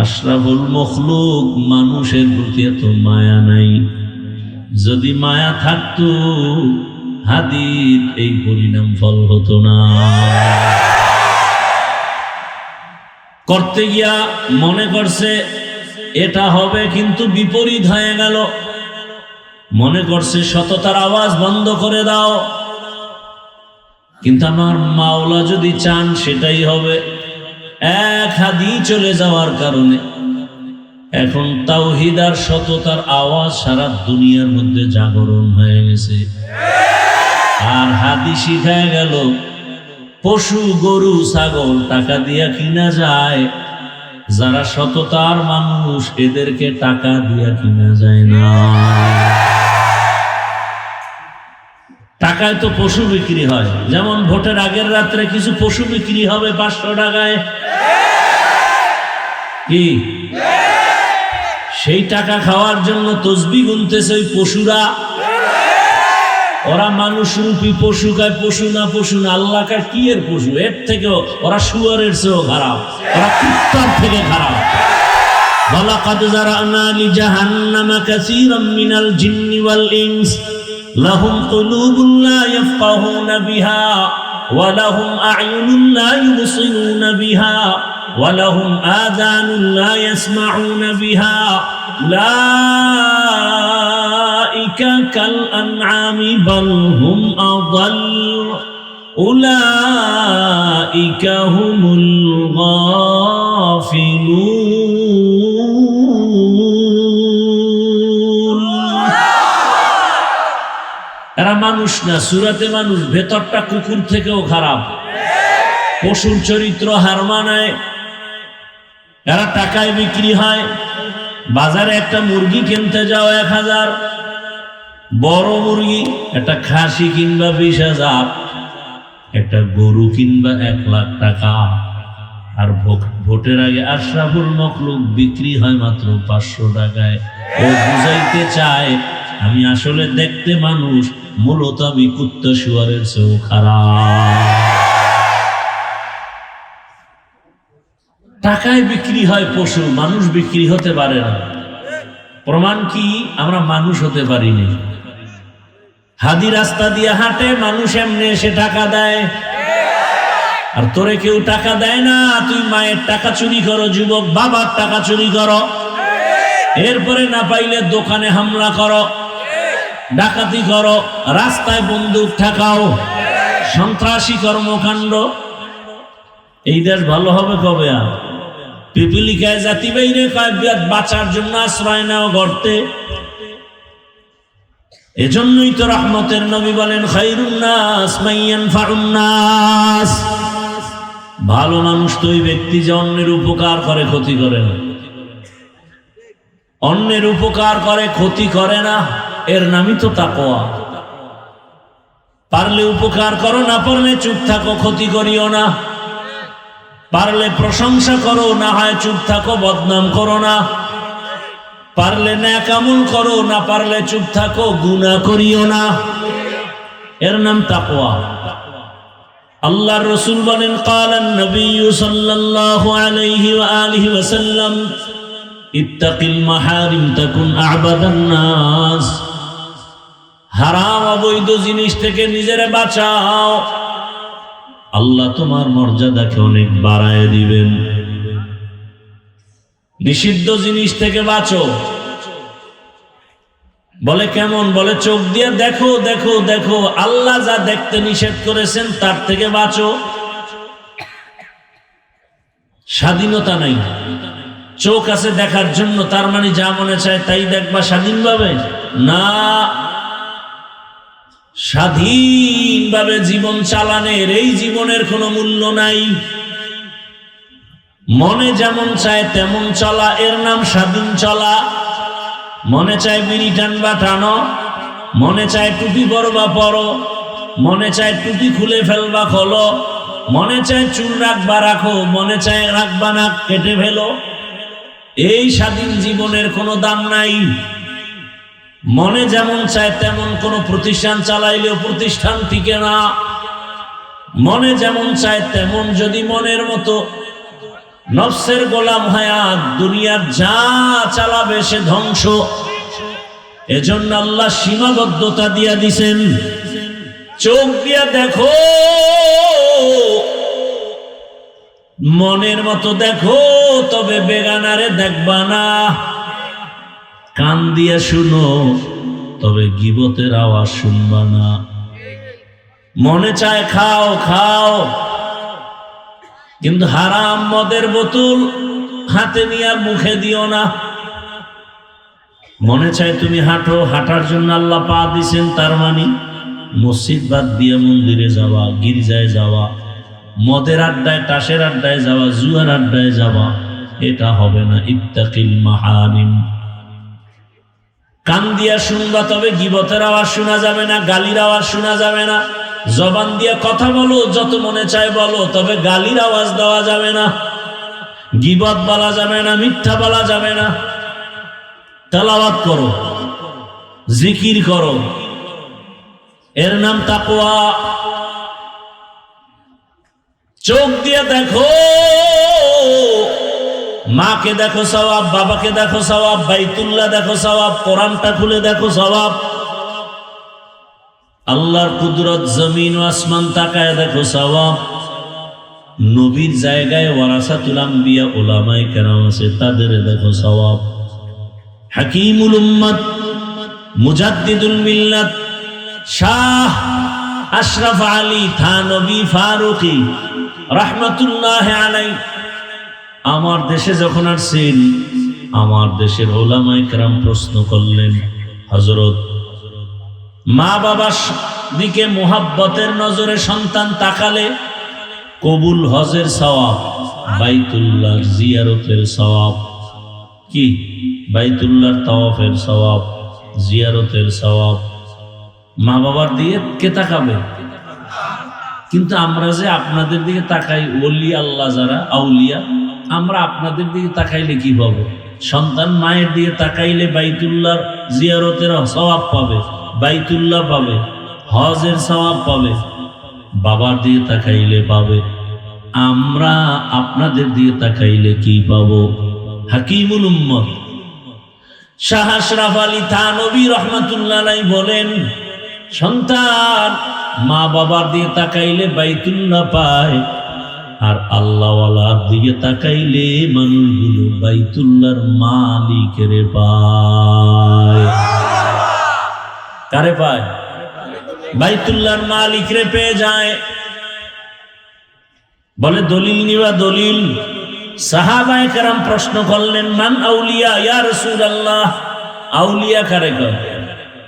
আশরাফুল মখলুক মানুষের প্রতি এত মায়া নাই। যদি মায়া থাকতো হাদির এই পরিণাম ফল হতো না। করতে গিয়া মনে করছে এটা হবে, কিন্তু বিপরীত হয়ে গেল। মনে করছে সততার আওয়াজ বন্ধ করে দাও, কিন্তু আমার মাওলা যদি চান সেটাই হবে। এক হাদি চলে যাওয়ার কারণে এখন তাওহীদ আর সততার আওয়াজ সারা দুনিয়ার মধ্যে জাগরণ হয়ে গেছে। আর হাদি শিখায় গেল পশু গরু ছাগল টাকা দিয়া কিনা যায়, যারা সততার মানুষ এদেরকে টাকা দিয়া কিনা যায় না। টাকায় তো পশু বিক্রি হয়, যেমন ভোটের আগের রাত্রে কিছু পশু বিক্রি হবে 500 টাকায়, কি সেই টাকা খাওয়ার জন্য তসবিহ গুনতেছে ওই পশুরা। ওরা মানুষ রূপী পশু খায়, পশু না আল্লাহ কার কি এর পশু, এর থেকেও ওরা শুয়ারের চেয়েও খারাপ, ওরা কুত্তার থেকে খারাপ। ওয়ালাকাদ যারানা লিজাহান্নামা কাসীরাম মিনাল জিন্নি ওয়াল ইনস লাহুম কুলুবুন লা ইয়াফকাহুনা বিহা ওয়া লাহুম আ'য়ুনুন লা ইউবসিরুনা বিহা ওয়া লাহুম আযানুন লা ইয়াসমাউনা বিহা উলাইকা কাল আনআমি বাল হুম আযাল উলাইকা হুমুল গাফিলুন। এরা মানুষ না, সূরাতে মানুষ, ভেতরটা কুকুর থেকেও খারাপ, পশুর চরিত্র হার মানায়। এরা টাকায় বিক্রি হয়। বাজারে একটা মুরগি কিনতে যাও 1000, বড় মুরগি একটা খাসি কিনবা 20,000, একটা গরু কিনবা 1 লাখ টাকা। আর ভোটের আগে আশরাফুল মখলুক বিক্রি হয় মাত্র 500 টাকায়। ও বুঝাইতে চায় আমি আসলে দেখতে মানুষ, মূলত আমি কুত্তা শুয়ারের চেয়েও খারাপ। টাকায় বিক্রি হয় পশু, মানুষ বিক্রি হতে পারে না। প্রমাণ কি? আমরা মানুষ হতে পারিনি। হাদি রাস্তা দিয়ে হাঁটে, মানুষ এমনি এসে টাকা দেয়, আর তোরে কেউ টাকা দেয় না। তুই মায়ের টাকা চুরি করো, যুবক বাবার টাকা চুরি করো, এরপরে না পাইলে দোকানে হামলা করো, ডাকাতি করো, রাস্তায় বন্দুক ঠেকাও, সন্ত্রাসী কর্মকাণ্ড। এই দেশ ভালো হবে কবে? আর পিপিলিকায় জাতি বাইরে কয় বাঁচার জন্য আশ্রয় নাও গর্তে। এজন্যই তো রহমতের নবী বলেন খায়রুন নাস মাইয়ানফাউন নাস। ভালো মানুষ তো ওই ব্যক্তি যে অন্যের উপকার করে, ক্ষতি করে না। অন্যের উপকার করে, ক্ষতি করে না, এর নামই তো তাকওয়া। পারলে উপকার করো, না পারলে চুপ থাকো, ক্ষতি করিও না। পারলে প্রশংসা করো, না হয় চুপ থাকো, বদনাম করো না। পারলে নেক আমল করো, না পারলে চুপ থাকো, গুনাহ করিও না। এর নাম তাকওয়া। আল্লাহর রাসূল বলেন ক্বালান নবী সাল্লাল্লাহু আলাইহি ওয়া আলিহি ওয়াসাল্লাম ইত্তাকিল মাহারিম তাকুন আ'বাদান নাস। হারাম অবৈধ জিনিস থেকে নিজেরে বাঁচাও, আল্লাহ তোমার মর্যাদাকে অনেক বাড়ায় দিবেন। নিষিদ্ধ জিনিস থেকে বাঁচো। বলে কেমন? বলে চোখ দিয়ে দেখো দেখো দেখো, আল্লাহ যা দেখতে নিষেধ করেছেন তার থেকে বাঁচো। স্বাধীনতা নাই, চোখ আছে দেখার জন্য, তার মানে যা মনে চায় তাই দেখবা স্বাধীনভাবে? না, স্বাধীনভাবে জীবন চালানের এই জীবনের কোনো মূল্য নাই। মনে যেমন চায় তেমন চলা, এর নাম স্বাধীন চলা। মনে চায় বিড়ি টানবা টানো, মনে চায় টুপি পরবা পরো, মনে চায় টুপি খুলে ফেলবা খোলো, মনে চায় চুল রাখবা রাখো, মনে চায় রাখবা না কেটে ফেলো। এই স্বাধীন জীবনের কোনো দাম নাই। মনে যেমন চায় তেমন কোন প্রতিষ্ঠান চালাইলেও প্রতিষ্ঠান টিকে না। মনে যেমন চায় তেমন যদি মনের মতো নফসের গোলাম হায়াত, দুনিয়ার যা চালাবে সে ধ্বংস। এজন্য আল্লাহ সীমাবদ্ধতা দিয়া দিছেন, চোখ দিয়া দেখো, মনের মতো দেখো, তবে বেগানারে দেখবা না। কান দিয়া শুনো, তবে গীবতের আওয়াজ শুনবা না। মনে চায় খাও খাও, কিন্তু হারাম মদের বোতল হাতে নিয়ে আর মুখে দিও না। মনে চায় তুমি হাঁটো, হাঁটার জন্য আল্লাহ পা দিছেন, তার মানে মসজিদ বাদ দিয়ে মন্দিরে যাওয়া, গির্জায় যাওয়া, মদের আড্ডায়, তাসের আড্ডায় যাওয়া, জুয়ার আড্ডায় যাওয়া, এটা হবে না। ইত্তাকিল মাহারিম। কান দিয়া শুনবা, তবে গীবতের আওয়াজ শোনা যাবে না, গালির আওয়াজ শোনা যাবে না। জবান দিয়ে কথা বলো, যত মনে চায় বলো, তবে গালির আওয়াজ দেওয়া যাবে না, গীবত বলা যাবে না, মিথ্যা বলা যাবে না। তেলাওয়াত করো, জিকির করো, এর নাম তাকওয়া। চোখ দিয়ে দেখো, মাকে দেখো সওয়াব, বাবাকে দেখো সওয়াব, বাইতুল্লাহ দেখো সওয়াব, কোরআনটা খুলে দেখো সওয়াব। আল্লাহর কুদরত, জমিন ও আসমান তাকায় দেখো সওয়াব। নবীর জায়গায় ওয়ারাসাতুল আম্বিয়া উলামায়ে কেরাম আছে, তাদের দেখো সওয়াব। হাকিমুল উম্মত, মুজাদ্দিদুল মিল্লাত, শাহ আশরাফ আলী থানবী ফারুকী রাহমাতুল্লাহ আলাইহি আমার দেশে যখন আসছেন, আমার দেশের উলামায়ে কেরাম প্রশ্ন করলেন, হযরত, মা বাবার দিকে মুহাব্বতের নজরে সন্তান তাকালে কবুল হজের সওয়াব, বাইতুল্লাহর জিয়ারতের সওয়াব, কি বাইতুল্লাহর তাওয়াফের সওয়াব, জিয়ারতের সওয়াব, মা বাবার দিকে কে তাকাবে? কিন্তু আমরা যে আপনাদের দিকে তাকাই, ওলি আল্লাহ যারা আউলিয়া, আমরা আপনাদের দিকে তাকাইলে কি পাবো? সন্তান মায়ের দিকে তাকাইলে বাইতুল্লাহর জিয়ারতের সওয়াব পাবে, বাইতুল্লাহ পাবে, হজের সওয়াব পাবে, বাবার দিকে তাকাইলে পাবে। আমরা আপনাদের দিকে তাকাইলে কি পাবো? হাকিমুল উম্মত শাহ আশরাফ আলী থানবী রাহমাতুল্লাহ আলাইহি বলেন, সন্তান মা বাবার দিকে তাকাইলে বাইতুল্লাহ পায়, আর আল্লাহওয়ালার দিকে তাকাইলে মানুষগুলো বাইতুল্লাহর মালিকের পায়। কারে পায়? বাইতুল্লাহর মালিকরে পেয়ে যায়। বলে দলিল নিবা, দলিল। সাহাবায়ে কেরাম প্রশ্ন করলেন, মান আউলিয়া ইয়া রাসূলুল্লাহ, আউলিয়া কারে কয়?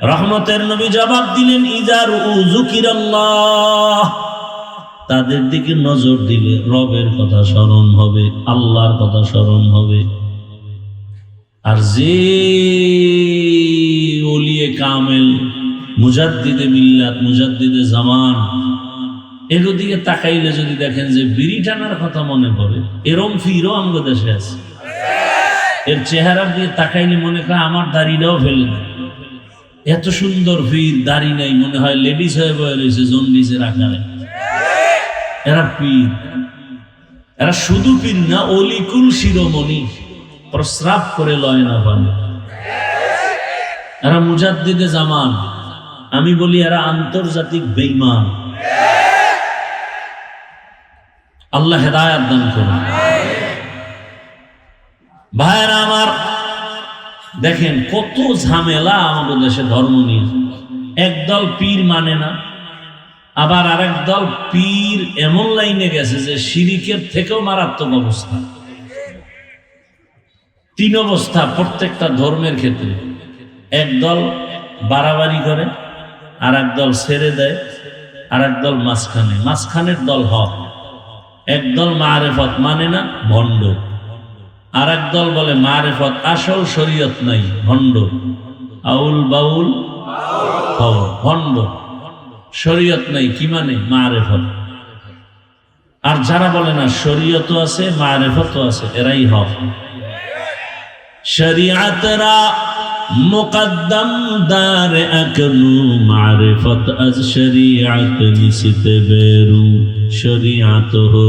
রহমতের নবী জবাব দিলেন, ইযা রুউ যুকিরাল্লাহ, তাদের দিকে নজর দিলে রবের কথা স্মরণ হবে, আল্লাহর কথা স্মরণ হবে। আর যে ওলিয়ে কামেল, মুজাদ্দিদে মিল্লাত, মুজাদ্দিদে জামান, এর দিকে তাকাইলে যদি দেখেন যে বিড়ি টানার কথা মনে পড়ে, এরম ফিরও আমাদের দেশে আছে। এর চেহারা দিয়ে তাকাইলে মনে হয় আমার দাড়িটাও ফেলে দেয়, এত সুন্দর ফির, দাড়ি নাই, মনে হয় লেডিস হয়ে বয়ে রয়েছে জন্ডিসের আকারে। এরা পীর, এরা শুধু পীর না, অলিকুল শিরোমণি, প্রস্রাব করে লয় না পানে। এরা মুজাদ্দিদে জামান, আমি বলি এরা আন্তর্জাতিক বেঈমান। আল্লাহ হেদায়েত দান করুন। ভাইরা আমার, দেখেন কত ঝামেলা আমাদের দেশে ধর্ম নিয়ে। একদল পীর মানে না, আবার আরেক দল পীর এমন লাইনে গেছে যে শিরিকের থেকেও মারাত্মক অবস্থা। তিন অবস্থা প্রত্যেকটা ধর্মের ক্ষেত্রে। একদল বাড়াবাড়ি করে, আর এক দল ছেড়ে দেয়, আর এক দল মাঝখানে। মাঝখানের দল হক। একদল মারেফত মানে না, ভণ্ড। আর এক দল বলে মারেফত, আসল শরীয়ত নাই, ভণ্ড। আউল বাউল ভণ্ড, শরীয়ত নাই, কি মানে? মারেফত। আর যারা বলে না শরীয়তও আছে মারেফতও আছে, এরাই হক। শরীয়তরা মুকদ্দম দার আকনু, মারিফত আজ শরীয়ত নিসিত বেরু। শরীয়ত হো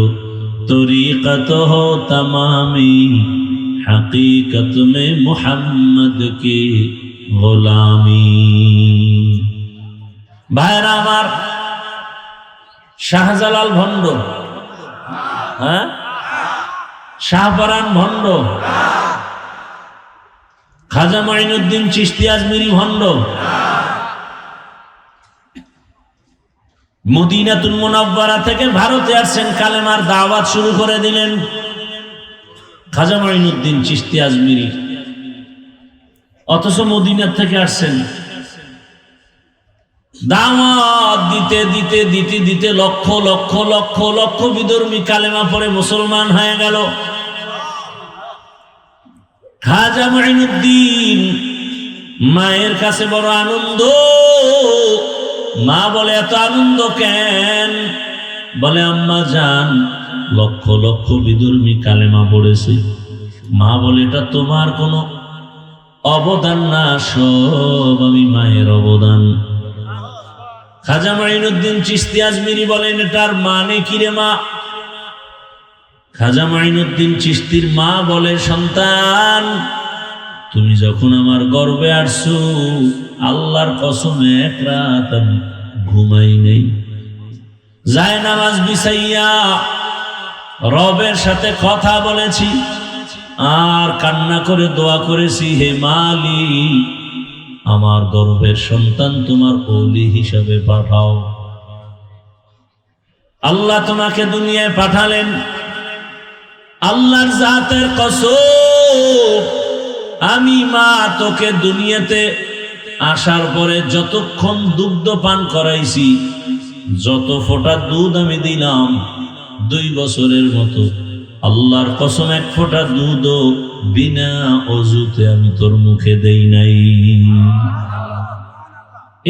तरीक़त हो तमामी हकीकत में मुहम्मद की गुलामी। भाईरा आमार শাহজালাল ভণ্ড, হ্যাঁ শাহপরান ভণ্ড, খাজা মাইনুদ্দিন চিশতি আজমিরি ভণ্ড, মদিনাতুল মুনাওয়ারা থেকে ভারতে আসছেন, কালেমার দাওয়াত শুরু করে দিলেন খাজা মাইনুদ্দিন চিশতি আজমিরি, অথচ মদিনা থেকে আসছেন। দাওয়াত দিতে দিতে দিতে দিতে লক্ষ লক্ষ লক্ষ লক্ষ বিধর্মী কালেমা পড়ে মুসলমান হয়ে গেল। খাজা মাইনুদ্দিন মায়ের কাছে বড় আনন্দ। মা বলে এত আনন্দ কেন? বলে আম্মা জান লক্ষ লক্ষ বিধর্মী কালেমা পড়েছে। মা বলে এটা তোমার কোনো অবদান না, সব আমি মায়ের অবদান। খাজা মাইনুদ্দিন চিশতি আজমিরি বলেন এটার মানে কি রে মা? খাজা মাইনুদ্দিন চিশতির মা বলে সন্তান তুমি যখন আমার গর্ভে আসছো আল্লাহর কসমে এক রাত আমি ঘুমাই নেই, যায় নামাজ বিছাইয়া রবের সাথে কথা বলেছি আর কান্না করে দোয়া করেছি, হে মালিক আমার গর্ভের সন্তান তোমার ওলি হিসাবে পাঠাও। আল্লাহ তোমাকে দুনিয়ায় পাঠালেন, আল্লাহর জাতের কসম আমি মা তোকে দুনিয়াতে আসার পরে যতক্ষণ দুগ্ধ পান করাইছি, যত ফোঁটা দুধ আমি দিলাম 2 বছরের মতো, আল্লাহর কসম এক ফোঁটা দুধও বিনা অজুতে আমি তোর মুখে দেই নাই।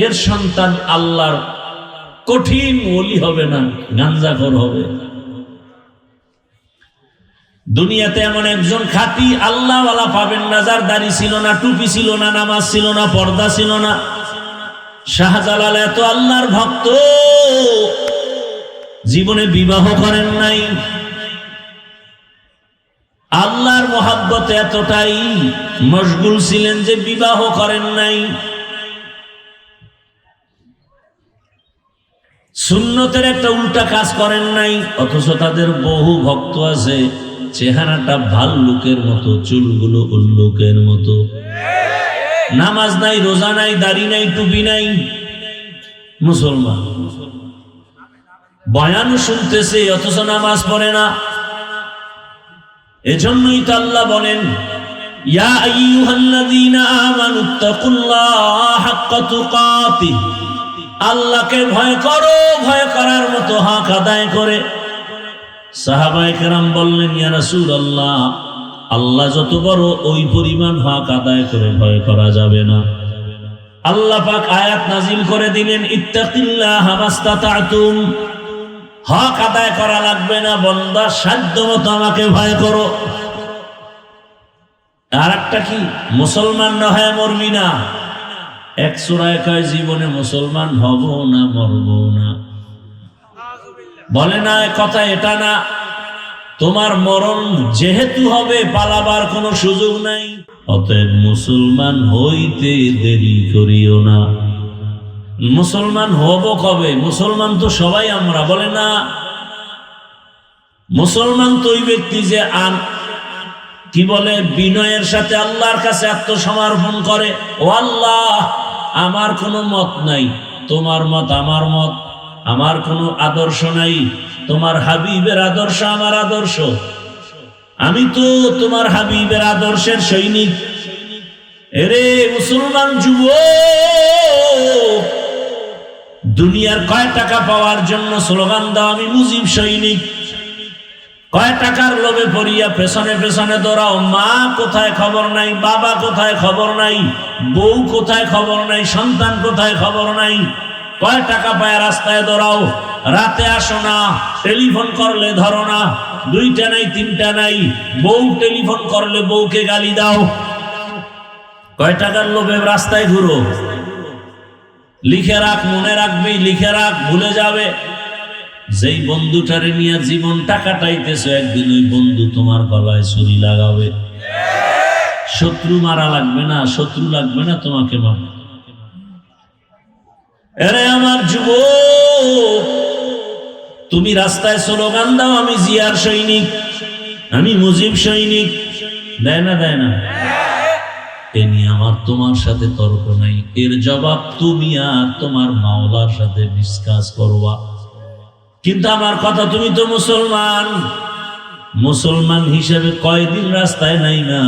এর সন্তান আল্লাহর কঠিন ওলি হবে না, গাঞ্জাখোর হবে। দুনিয়াতে এমন একজন খাঁটি আল্লাহওয়ালা পাবেন না যার দাড়ি ছিল না, টুপি ছিল না, নামাজ ছিল না, পর্দা ছিল না। শাহজালাল এত আল্লাহর ভক্ত, জীবনে বিবাহ করেন নাই, আল্লাহর মহাব্বতে এতটাই মশগুল ছিলেন যে বিবাহ করেন নাই। সুন্নতের একটা উল্টা কাজ করেন নাই, অথচ তাদের বহু ভক্ত আছে চেহারাটা ভাল্লুকের মতো, চুলগুলো উল্লুকের মতো, নামাজ নাই, রোজা নাই, দাড়ি নাই, টুপি নাই, মুসলমান, বয়ানও শুনতেছে অথচ নামাজ পড়ে না। এজন্যই তো আল্লাহ বলেন ইয়া আইয়ুহাল্লাযীনা আমানুত্তাকুল্লাহা হাক্কা তুকাতিহ, আল্লাহকে ভয় করো, ভয় করার মতো হক আদায় করে। সাহাবায়ে কেরাম বললেন ইয়া রাসূলুল্লাহ আল্লাহ যত বড় ওই পরিমাণ হক আদায় করে ভয় করা যাবে না। আল্লাহ পাক আয়াত নাজিল করে দিলেন ইত্তাকিল্লাহা মাস্তাতা'তুম, হক আদায় করা লাগবে না, বান্দা সাধ্য মতো আমাকে ভয় করো। আর একটা কি, মুসলমান না হয় মরবি না। এক সূরায় কয় জীবনে মুসলমান হব না, মরব না। বলে না কথা এটা না, তোমার মরণ যেহেতু হবে পালাবার কোনো সুযোগ নাই, অতএব মুসলমান হইতে দেরি করিও না। মুসলমান হব কবে? মুসলমান তো সবাই আমরা, বলে না মুসলমান তো ওই ব্যক্তি যে কি বলে বিনয়ের সাথে আল্লাহর কাছে আত্মসমর্পণ করে, ও আল্লাহ আমার কোনো মত নাই, তোমার মত আমার মত, আমার কোনো আদর্শ নাই, তোমার হাবিবের আদর্শ আমার আদর্শ, আমি তো তোমার হাবিবের আদর্শের সৈনিক। এরে মুসলমান যুবক, দুনিয়ার কয় টাকা পাওয়ার জন্য স্লোগান দাও আমি মুজিব সৈনিক, কয় টাকার লোভে পড়িয়া পেছনে পেছনে দৌড়াও, মা কোথায় খবর নাই, বাবা কোথায় খবর নাই, বউ কোথায় খবর নাই, সন্তান কোথায় খবর নাই, কয় টাকা পায় রাস্তায় দৌড়াও, রাতে আসো না, টেলিফোন করলে ধরো না, 2টা নাই 3টা নাই, বউ টেলিফোন করলে বউকে গালি দাও, কয় টাকার লোভে রাস্তায় ঘুরো। লিখে রাখ, মনে রাখবি, লিখে রাখ, ভুলে যাবে। যেই বন্ধুটারে নিয়ে জীবনটা কাটাইতেছো, একদিন ওই বন্ধু তোমার গলায় ছুরি লাগাবে। শত্রু মারা লাগবে না, শত্রু লাগবে না তোমাকে মারা। আরে আমার যুবক, তুমি রাস্তায় স্লোগান দাও, আমি জিয়ার সৈনিক, আমি মুজিব সৈনিক, দেয় না? দেয় না? এ নিয়ে আমার তোমার সাথে তর্ক নাই। এর জবাব তুমি আর তোমার মাওলার সাথে ডিসকাস করবা। কিন্তু আমার কথা, তুমি তো মুসলমান, মুসলমান হিসেবে কয়দিন রাস্তায় নাই না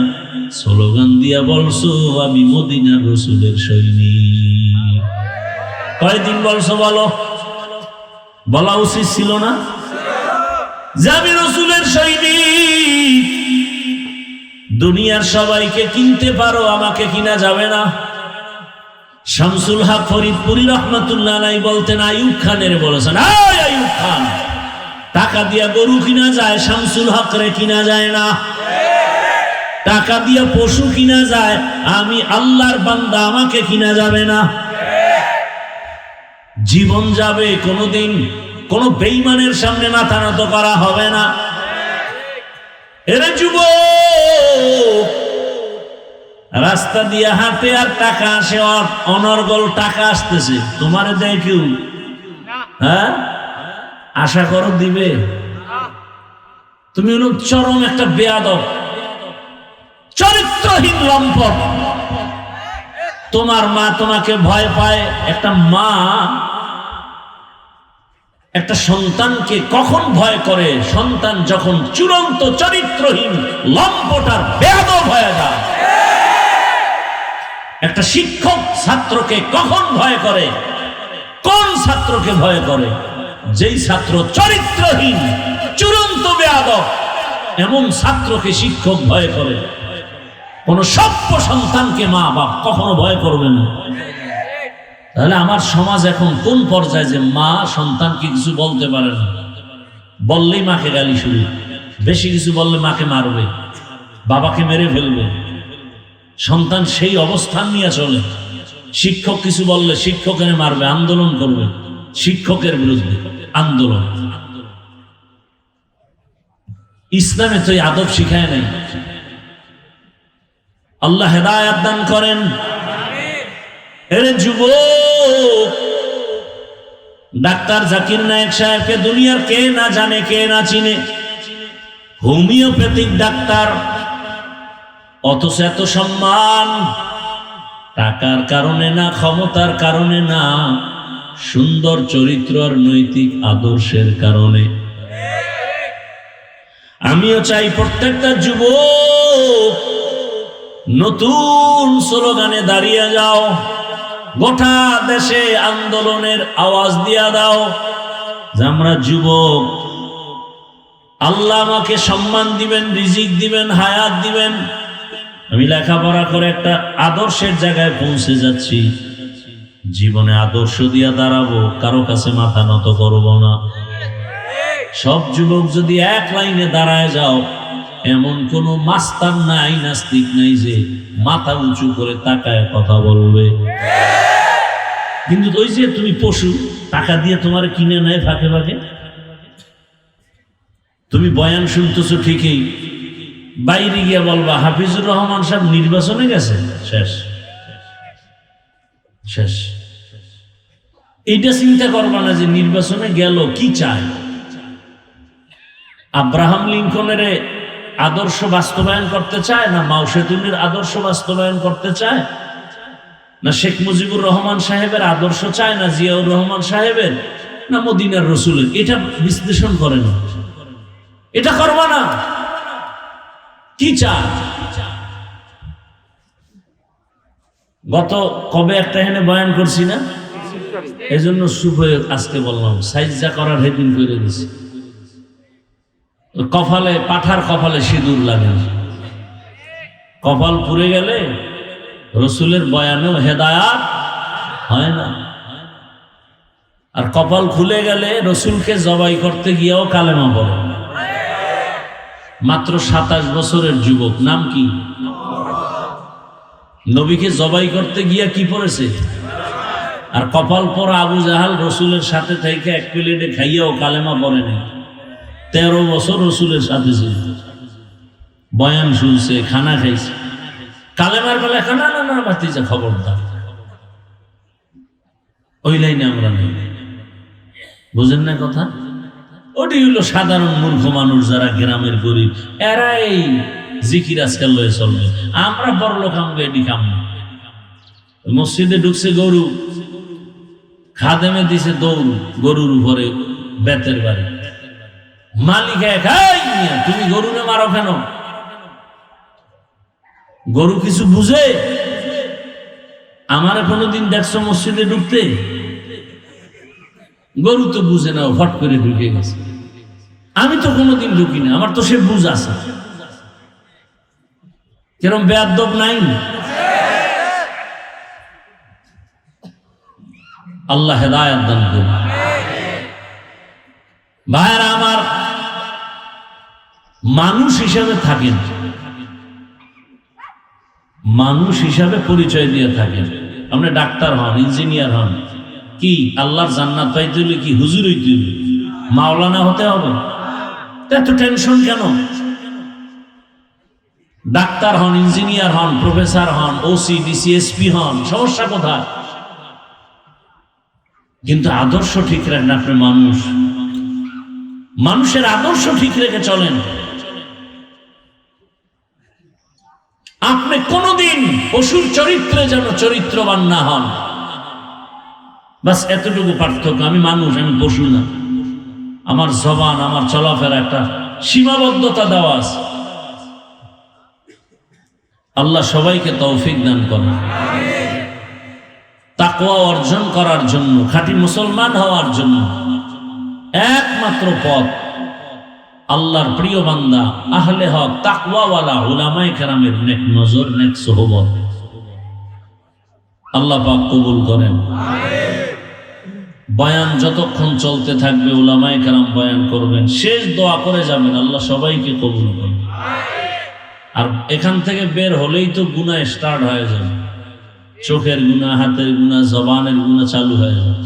স্লোগান দিয়া বলছো আমি মদিনার রসুলের সৈনিক? কয়দিন বলছো বলো? বলা উচিত ছিল না যে আমি রসুলের সৈনিক? দুনিয়ার সবাইকে কিনতে পারো, আমাকে কিনা যাবে না। শামসুল হক ফরিদপুরি রহমাতুল্লাহ আলাইহি বলতেন, আইয়ুব খানের বলেছেন, আইয়ুব খান, টাকা দিয়া গরু কিনা যায়, শামসুল হক রে কিনা যায় না। টাকা দিয়া পশু কিনা যায়, আমি আল্লাহর বান্দা, আমাকে কিনা যাবে না। জীবন যাবে, কোনোদিন কোন বেঈমানের সামনে মাথা নত করা হবে না। এরে যুবক, রাস্তা দিয়ে হাঁটে আর টাকা আসে, অনর্গল টাকা আসতেছে, তোমারে দেয় কেউ? হ্যাঁ, আশা করো দিবে? তুমি হলো চরম একটা বেয়াদব, চরিত্রহীন লম্পট। তোমার মা তোমাকে ভয় পায়। একটা মা একটা সন্তানকে কখন ভয় করে? সন্তান যখন চূড়ান্ত চরিত্রহীন লম্পট আর বেয়াদব হয়ে যায়। একটা শিক্ষক ছাত্রকে কখন ভয় করে? কোন ছাত্রকে ভয় করে? যেই ছাত্র চরিত্রহীন, চূড়ান্ত বেয়াদব, এমন ছাত্রকে শিক্ষক ভয় করে। কোন সভ্য সন্তানকে মা বাপ কখনো ভয় করবে না। তাহলে আমার সমাজ এখন কোন পর্যায়ে যে মা সন্তানকে কিছু বলতে পারে না, বললেই মাকে গালি শুরু, বেশি কিছু বললে মাকে মারবে, বাবাকে মেরে ফেলবে। সন্তান সেই অবস্থান নিয়ে চলে। শিক্ষক কিছু বললে শিক্ষকের মারবে, আন্দোলন করবে, শিক্ষকের বিরুদ্ধে আন্দোলন। ইসলামে তো এই আদব শিখায় নাই। আল্লাহ হেদায়েত দান করেন। এর যুবক, ডাক্তার জাকির নায়েক সাহেবকে দুনিয়ার কে না জানে, কে না চিনে? হোমিওপ্যাথিক ডাক্তার, অথচ এত সম্মান। টাকার কারণে না, ক্ষমতার কারণে না, সুন্দর চরিত্র আর নৈতিক আদর্শের কারণে। আমিও চাই প্রত্যেকটা যুবক নতুন স্লোগানে দাঁড়িয়ে যাও, গোটা দেশে আন্দোলনের আওয়াজ দিয়া দাও যে আমরা যুবক, আল্লাহ আমাকে সম্মান দিবেন, রিজিক দিবেন, হায়াত দিবেন, আমি লেখাপড়া করে একটা আদর্শের জায়গায় পৌঁছে যাচ্ছি, জীবনে আদর্শ দিয়া দাঁড়াবো, কারো কাছে মাথা নত করব না। সব যুবক যদি এক লাইনে দাঁড়ায় যাও, এমন কোন মাস্তান নাই, নাস্তিক নাই যে মাথা উঁচু করে তাকায় কথা বলবে। কিন্তু ওই যে তুমি পশু, টাকা দিয়ে তোমার কিনে নেয় ফাঁকে ফাঁকে। তুমি বয়ান শুনতেছো ঠিকই, বাইরে গিয়া বলবা হাফিজুর রহমান সাহেব নির্বাচনে গেছে, শেষ শেষ। এইটা চিন্তা করবা না যে নির্বাচনে গেল কি চায়। আব্রাহাম লিঙ্কনের আদর্শ বাস্তবায়ন করতে চায় না, মাও সেতুনের আদর্শ বাস্তবায়ন করতে চায় না, শেখ মুজিবুর রহমান সাহেবের আদর্শ চায় না, জিয়াউর রহমান সাহেবের না, মদিনার রসুলের? এটা বিশ্লেষণ করে না, এটা করবা না। কি চায়? গত কবে একটা এখানে বয়ান করছি না, এই জন্য সুপ্রয়োগ আজকে বললাম, সাইজা করার হেদিন করে দিছি। কপালে, পাঠার কপালে সিঁদুর লাগে না, কপাল পুড়ে গেলে রসুলের বয়ানেও হেদায়াত হয় না। আর কপাল খুলে গেলে রসুলকে জবাই করতে গিয়েও কালেমা পড়ে। মাত্র 27 বছরের যুবক, নাম কি? নবীকে জবাই করতে গিয়া কি পড়েছে? আর কপাল পরা আবু জাহাল রসুলের সাথে থেকে এক প্লেটে খাইয়াও কালেমা পড়ে নাই। 13 বছর রসুলের সাথে ছিল, বয়ান শুনছে, খানা খাইছে, কালেমার বেলা খানা না না বাতিজা খবরদার, ওই লাইনে আমরা নেই। বুঝেন না কথা? ওটি হলো সাধারণ মূর্খ মানুষ যারা গ্রামের গরিব, এরাই জিকির আজকাল লয়ে চলবে। আমরা বড় লোক, আমরা এটি কাম না। মসজিদে ঢুকছে গরু, খাদেমে দিছে দৌড় গরুর উপরে বেতের বাড়ি, মালিক তুমি গরুরে মারো কেন? গরু কিছু বুঝে? আমার কোনোদিন দেখছো মসজিদে ঢুকতে? গরু তো বুঝে না, ফট করে ঢুকে গেছে। আমি তো কোনোদিন ঢুকি না, আমার তো সে বুঝ আছে। কেরম বেয়াদব নাই? আল্লাহ হেদায়েত দান করুন। ভাইরা আমার, মানুষ হিসাবে থাকেন, মানুষ হিসাবে পরিচয় দিয়ে থাকেন। আপনি ডাক্তার হন, ইঞ্জিনিয়ার হন, কি আল্লাহর জান্নাত পাইতে হলে কি হুজুর হইতে হলে মাওলানা হতে হবে? এত টেনশন কেন? ডাক্তার হন, ইঞ্জিনিয়ার হন, প্রফেসর হন, ওসি ডিসি এসপি হন, সমস্যা কোথায়? কিন্তু আদর্শ ঠিক রাখেন। আপনি মানুষ, মানুষের আদর্শ ঠিক রেখে চলেন। আপনি কোনদিন পশুর চরিত্রে যেন চরিত্রবান না হন। বাস এতটুকু পার্থক্য। আমি মানুষ, আমি পশু না। আমার জবান, আমার চলাফেরা একটা সীমাবদ্ধতা দেওয়া আছে। আল্লাহ সবাইকে তৌফিক দান করেন। তাকওয়া অর্জন করার জন্য, খাঁটি মুসলমান হওয়ার জন্য একমাত্র পথ আল্লাহর প্রিয় বান্দা, আহলে হক, তাকওয়াওয়ালা উলামায়ে কেরামের নেক নজর, নেক সোহবত। আল্লাহ পাক কবুল করেন। বয়ান যতক্ষণ চলতে থাকবে উলামায়ে কেরাম বয়ান করবেন, শেষ দোয়া করে যাবেন, আল্লাহ সবাইকে কবুল করেন। আর এখান থেকে বের হলেই তো গুনাহ স্টার্ট হয়ে যাবে। চোখের গুনাহ, হাতের গুনাহ, জবানের গুনাহ চালু হয়ে যাবে।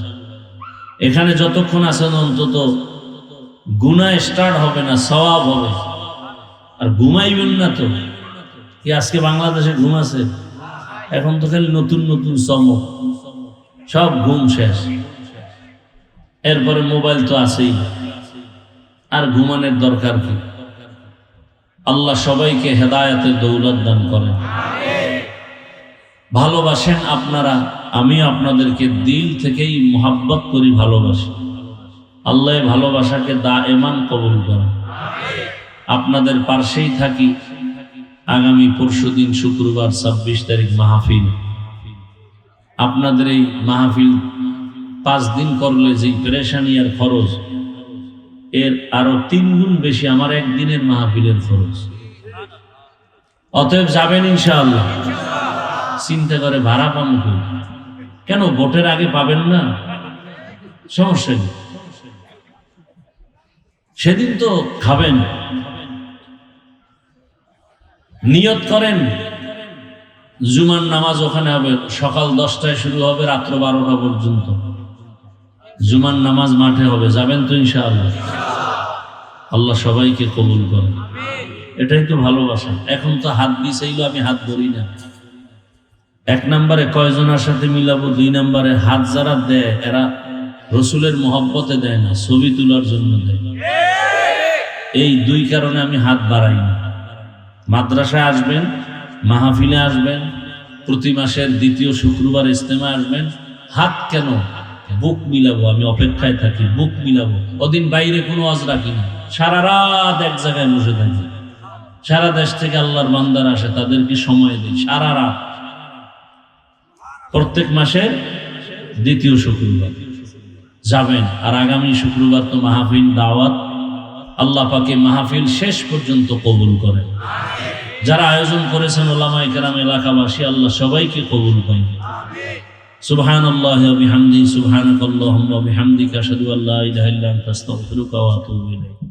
এখানে যতক্ষণ আছেন অন্তত গুনাহ স্টার্ট হবে না, সওয়াব হবে। আর ঘুমাইবেন না তো। কি আজকে বাংলাদেশে ঘুম আছে? এখন তো খালি নতুন নতুন চমক, সব ঘুম শেষ। এরপরে মোবাইল তো আছেই, আর ঘুমানোর দরকার কি? আল্লাহ সবাইকে হেদায়েতের দৌলত দান করেন। ভালোবাসেন আপনারা, আমি আপনাদেরকে দিল থেকেই মোহাব্বত করি, ভালোবাসি। আল্লাহ ভালোবাসাকে দায়েমান কবুল করেন। আপনাদের পাশেই থাকি। আগামী পরশুদিন শুক্রবার 26 তারিখ মাহফিল। আপনাদের এই মাহফিল 5 দিন করলে যেই পেরেশানি আর খরচ, এর আরো 3 গুণ বেশি আমার একদিনের মাহফিলের খরচ। অতএব যাবেন ইনশাআল্লাহ। চিন্তা করে ভাড়া পান কেন? ভোটের আগে পাবেন না, সমস্যা নেই, সেদিন তো খাবেন। নিয়ত করেন জুমার নামাজ ওখানে হবে, সকাল 10টায় শুরু হবে, রাত্র 12টা পর্যন্ত জুমার নামাজ মাঠে হবে। যাবেন তো ইনশাআল্লাহ? আল্লাহ সবাইকে কবুল করেন। এটাই তো ভালোবাসা। এখন তো হাত দিছেইলো, আমি হাত ধরি না। 1 নম্বরে কয়জনের সাথে মিলাবো, 2 নম্বরে হাত যারা দেয় এরা রসুলের মহব্বতে দেয় না, ছবি তোলার জন্য দেয়। এই 2 কারণে আমি হাত বাড়াই না। মাদ্রাসায় আসবেন, মাহফিলে আসবেন, প্রতি মাসের 2য় শুক্রবার ইজতেমা আসবেন। হাত কেন? বুক মিলাবো, আমি অপেক্ষায় থাকি, বুক মিলাবো। ওদিন বাইরে কোনো ওয়াজ রাখি না, সারা রাত এক জায়গায় বসে থাকি। সারা দেশ থেকে আল্লাহর বান্দার আসে, তাদেরকে সময় দিই সারা রাত। প্রত্যেক মাসের 2য় শুক্রবার যাবেন। আর আগামী শুক্রবার তো মাহফিল, দাওয়াত। আল্লাহ পাকে মাহফিল শেষ পর্যন্ত কবুল করেন। যারা আয়োজন করেছেন উলামায়ে কেরাম, এলাকাবাসী, আল্লাহ সবাইকে কবুল করেন। সুবহানাল্লাহি ওয়া বিহামদিহি, সুবহানাকাল্লাহুম্মা ওয়া বিহামদিকা, আশহাদু আল্লা ইলাহা ইল্লা আনতা, আস্তাগফিরুকা ওয়া আতুবু ইলাইক।